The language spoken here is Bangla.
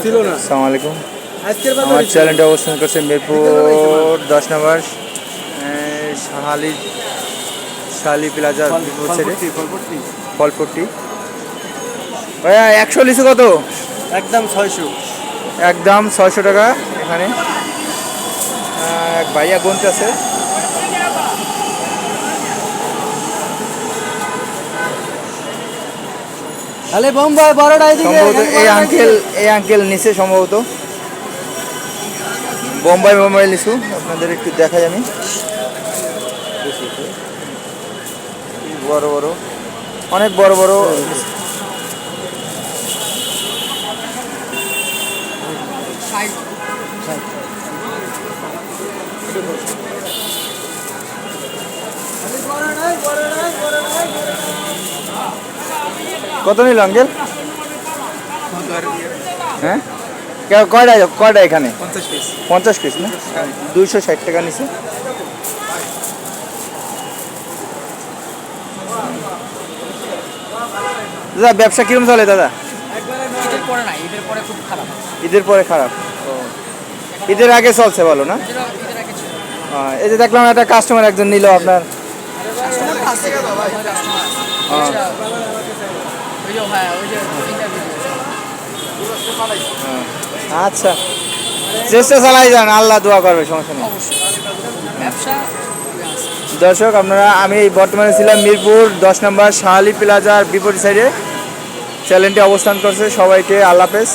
ছিল না। আসসালামু আলাইকুম। আজকের বাজারে আমার চ্যানেলটা অবস্থান করছে মিরপুর 10 নম্বর শাহালি প্লাজা বিপরীত সাইডে ফলপট্টি। ভাইয়া 100 লিচু কত? একদম 600। একদম 600 টাকা। এখানে এক ভাইয়া গুনতে আছে। তাহলে বোম্বাই বড়টা এদিকে সম্ভবত এই আঙ্কেল নিচে সম্ভবত বোম্বাই লিচু। আপনাদের একটু দেখাই আমি। বড় বড়, অনেক বড় বড়। কত নিল আঙ্কেল? হ্যাঁ, কয়টা এখানে? 50 পিস না? 260 টাকা নিছে। দাদা ব্যবসা কিরকম চলে দাদা? ঈদের পরে না, ঈদের পরে খুব খারাপ। ঈদের পরে খারাপ? ঈদের আগে চলছে ভালো না? ঈদের আগে ছিল। এই যে দেখলাম একটা কাস্টমার একজন নিল আপনার। আচ্ছা, চেষ্টা চালাই যান, আল্লাহ দোয়া করবে, সমস্যা নেই। ব্যবসা দর্শক আপনারা, আমি বর্তমানে ছিলাম মিরপুর 10 নম্বর শাহালি প্লাজার বিপরীত সাইডে। চ্যানেলটি অবস্থান করছে। সবাইকে আল্লাহ হাফেজ।